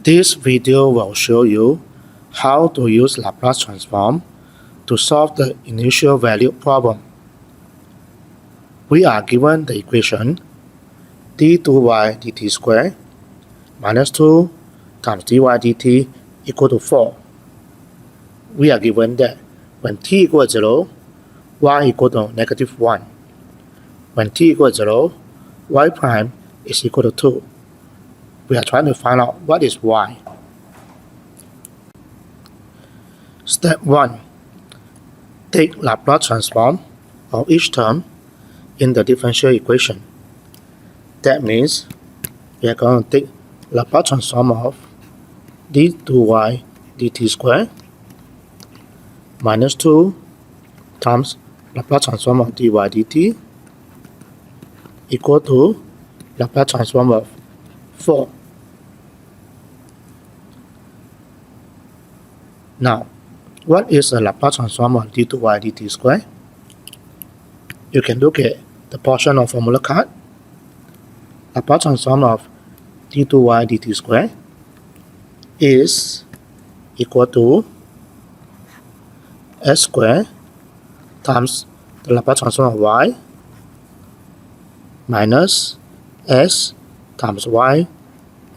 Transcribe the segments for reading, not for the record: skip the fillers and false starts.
This video will show you how to use Laplace transform to solve the initial value problem. We are given the equation d2y dt squared minus 2 times dy dt equal to 4. We are given that when t equals 0, y equal to negative 1. When t equals 0, y prime is equal to 2. We are trying to find out what is y. Step 1. Take Laplace transform of each term in the differential equation. That means we are going to take Laplace transform of d2y dt squared minus 2 times Laplace transform of dy dt equal to Laplace transform of 4. Now, what is a Laplace transform of d2y dt squared? You can look at the portion of formula card. Laplace transform of d2y dt squared is equal to s squared times the Laplace transform of y minus s times y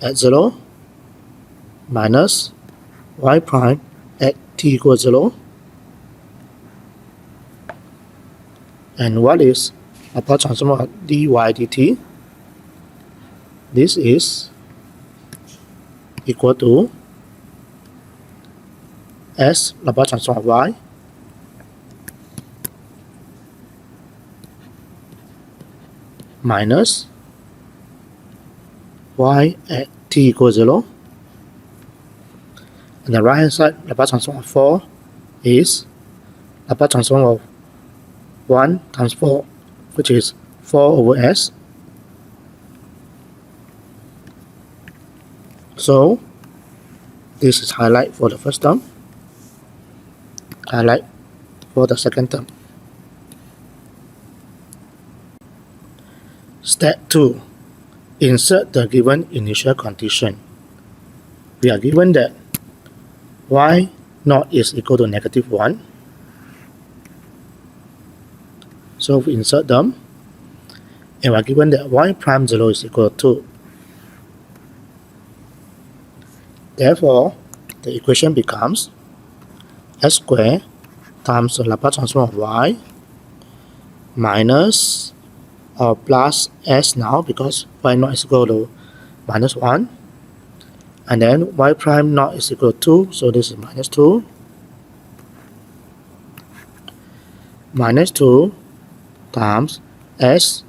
at 0 minus y prime at t equals 0. And what is Laplace transform of dy dt? This is equal to s Laplace transform of y minus y at t equals 0. And the right hand side Laplace transform of 4 is Laplace transform of 1 times 4, which is 4 over s. So this is highlight for the first term, highlight for the second term. Step 2. Insert the given initial condition. We are given that y naught is equal to negative 1. So we insert them, and we are given that y prime 0 is equal to 2. Therefore, the equation becomes s squared times the Laplace transform of y minus or plus s now, because y naught is equal to minus 1, and then y prime naught is equal to 2, so this is minus 2, minus 2 times s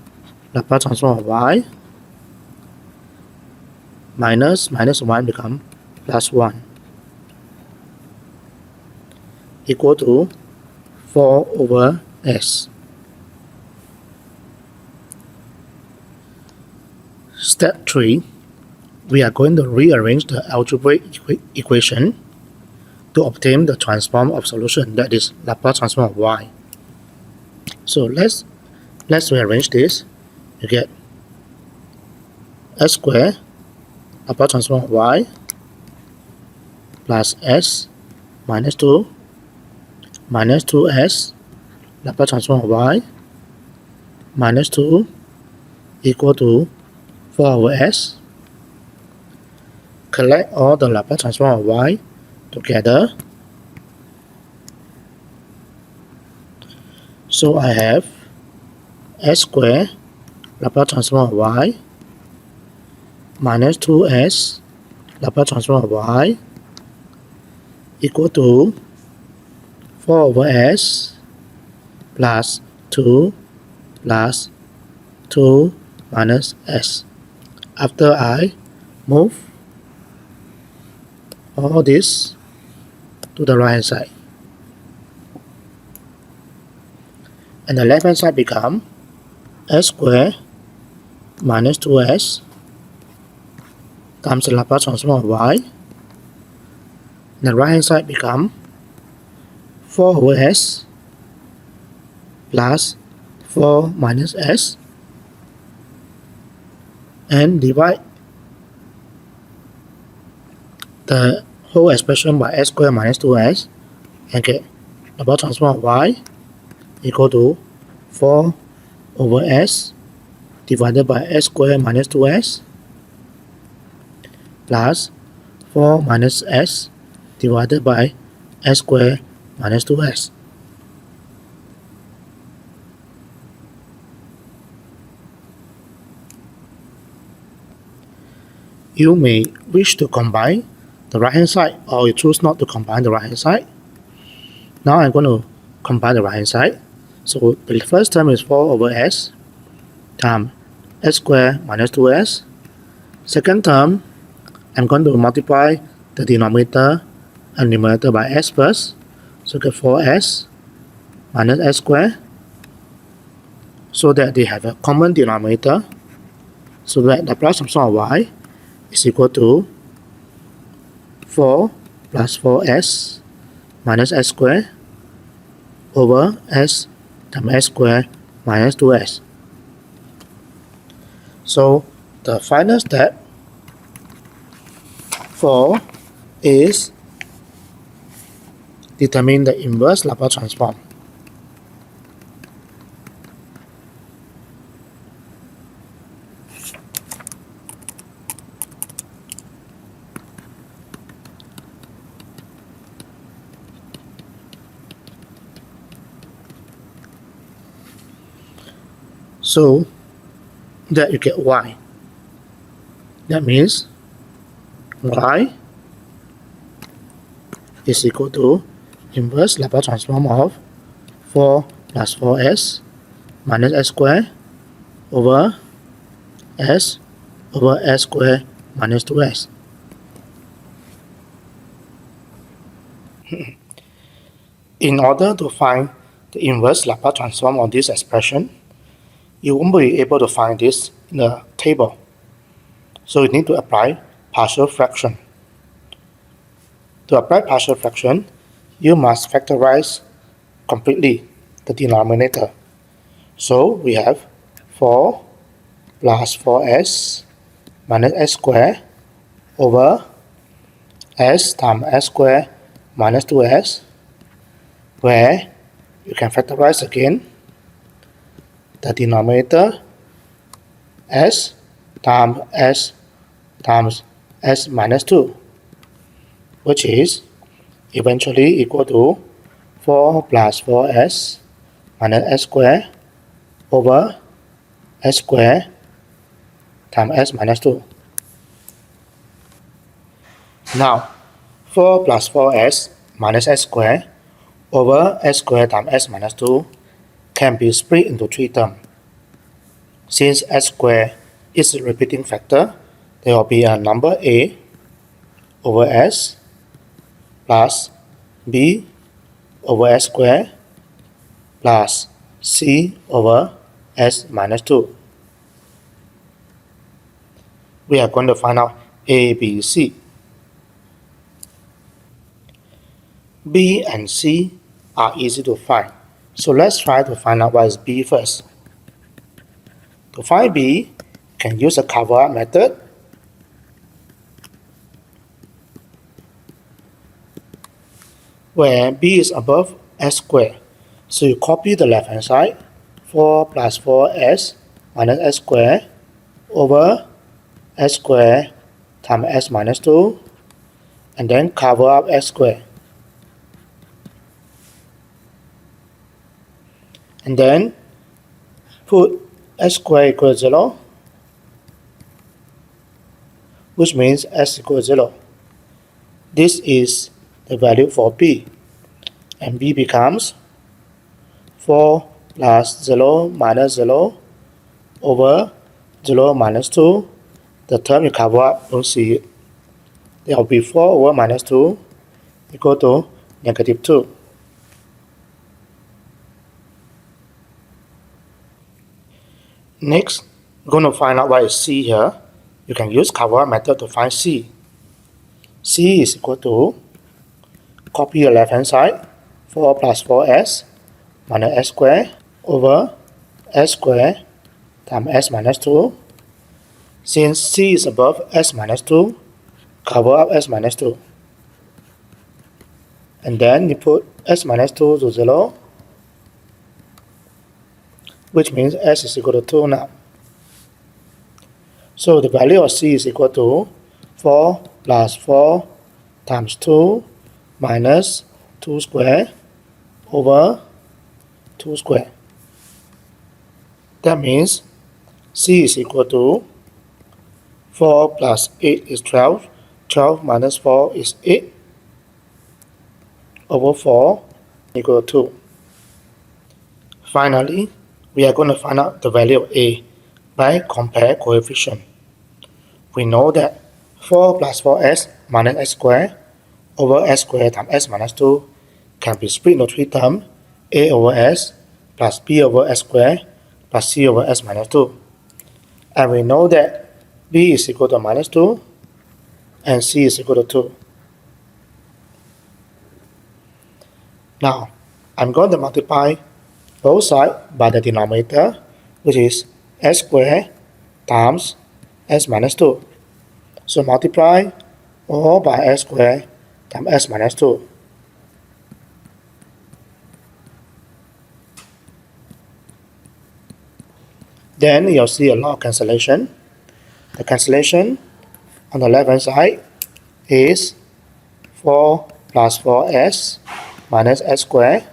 Laplace transform of y minus 1 become plus 1 equal to 4 over s. Step 3. We are going to rearrange the algebraic equation to obtain the transform of solution, that is Laplace transform of y. So let's rearrange this. You get s squared Laplace transform of y plus s minus 2 minus 2s Laplace transform of y minus 2 equal to 4 over s. Collect all the Laplace transform of y together. So I have s squared Laplace transform of y minus 2s Laplace transform of y equal to 4 over s plus 2 plus 2 minus s. After I move all this to the right hand side, and the left hand side become s squared minus 2s times the Laplace transform of y, and the right hand side become 4 over s plus 4 minus s, and divide the whole expression by s squared minus 2s and get Laplace transform of y equal to 4 over s divided by s squared minus 2s plus 4 minus s divided by s squared minus 2s. You may wish to combine the right hand side, or you choose not to combine the right hand side. Now I'm going to combine the right hand side. So the first term is 4 over s times s squared minus 2s. Second term, I'm going to multiply the denominator and numerator by s first. So get 4s minus s squared, so that they have a common denominator, so that the Laplace transform of y is equal to 4 plus 4s minus s squared over s times s squared minus 2s. So the final step for is determine the inverse Laplace transform. So that you get y. That means y is equal to inverse Laplace transform of 4 plus 4s minus s squared over s squared minus 2s. In order to find the inverse Laplace transform of this expression, you won't be able to find this in the table. So you need to apply partial fraction. To apply partial fraction, you must factorize completely the denominator. So we have 4 plus 4s minus s squared over s times s squared minus 2s, where you can factorize again the denominator s times s minus 2, which is eventually equal to 4 plus 4s minus s squared over s squared times s minus 2. Now 4 plus 4s minus s squared over s squared times s minus 2 can be split into 3 terms. Since s squared is a repeating factor, there will be a number a over s plus b over s squared plus c over s minus 2. We are going to find out a, b, c. b and c are easy to find. So let's try to find out what is b first. To find b, you can use a cover-up method. Where b is above s squared. So you copy the left hand side, 4 plus 4s minus s squared over s squared times s minus 2, and then cover up s squared. And then put s squared equals 0, which means s equals 0. This is the value for b, and b becomes 4 plus 0 minus 0 over 0 minus 2. The term you cover up, don't see it. There will be 4 over minus 2 equal to negative 2. Next, we're going to find out what is c here. You can use cover-up method to find c. c is equal to, copy the left hand side, 4 plus 4s minus s squared over s squared times s minus 2. Since c is above s minus 2, cover up s minus 2. And then you put s minus 2 to 0, which means s is equal to 2 now. So the value of c is equal to 4 plus 4 times 2 minus 2 square over 2 square. That means c is equal to 4 plus 8 is 12. 12 minus 4 is 8 over 4 equal to 2. Finally, we are going to find out the value of a by compare coefficient. We know that 4 plus 4s minus s squared over s squared times s minus 2 can be split into 3 terms: a over s plus b over s squared plus c over s minus 2. And we know that b is equal to minus 2 and c is equal to 2. Now, I'm going to multiply both sides by the denominator, which is s squared times s minus 2. So multiply all by s squared times s minus 2. Then you'll see a lot of cancellation. The cancellation on the left hand side is 4 plus 4s minus s squared.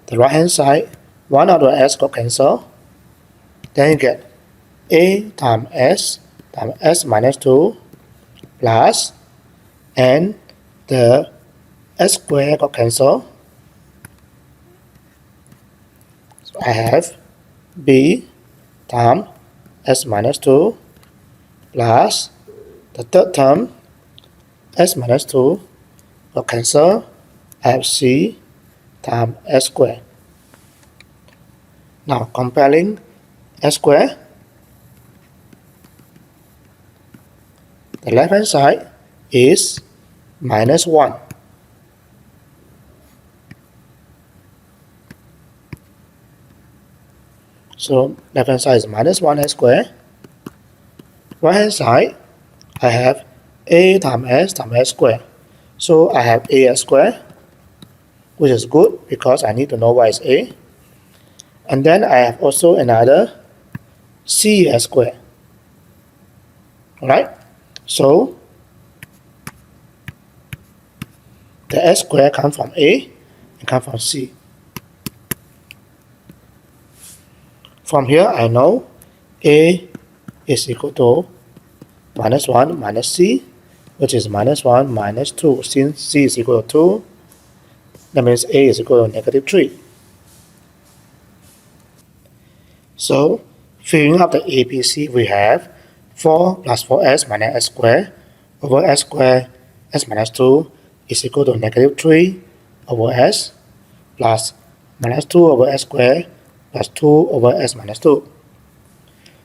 The right hand side, one of the s got cancelled. Then you get a times s minus 2 plus, and the s squared got cancelled. So I have b times s minus 2 plus the third term s minus 2 got cancelled. I have c times s squared. Now comparing s squared, the left hand side is minus 1. So left hand side is minus 1 s squared. Right hand side, I have a times s squared. So I have as squared, which is good because I need to know what is a. And then I have also another cs squared. Alright? So the s squared comes from a and comes from c. From here I know a is equal to minus 1 minus c, which is minus 1 minus 2. Since c is equal to 2, that means a is equal to negative 3. So, filling up the ABC, we have 4 plus 4s minus s squared over s squared s minus 2 is equal to negative 3 over s plus minus 2 over s squared plus 2 over s minus 2.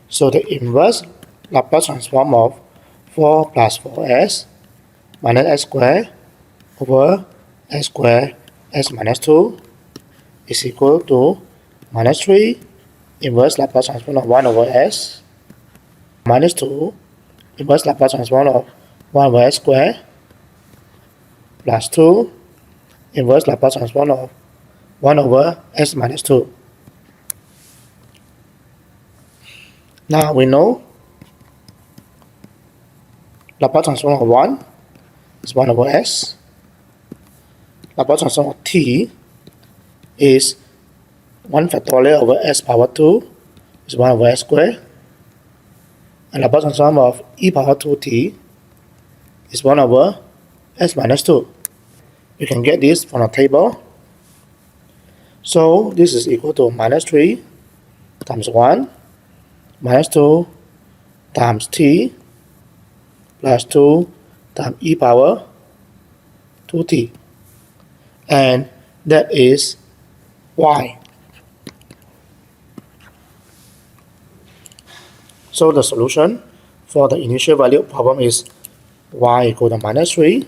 So the inverse Laplace transform of 4 plus 4s minus s squared over s squared s minus 2 is equal to minus 3 inverse Laplace transform of 1 over s minus 2 inverse Laplace transform of 1 over s squared plus 2 inverse Laplace transform of 1 over s minus 2. Now we know Laplace transform of 1 is 1 over s. Laplace transform of t is 1 factorial over s power 2 is 1 over s squared. And Laplace transform of e power 2t is 1 over s minus 2. You can get this from the table. So this is equal to minus 3 times 1 minus 2 times t plus 2 times e power 2t. And that is y. So the solution for the initial value problem is y equal to minus 3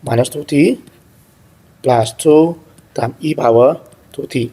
minus 2t plus 2 times e power 2t.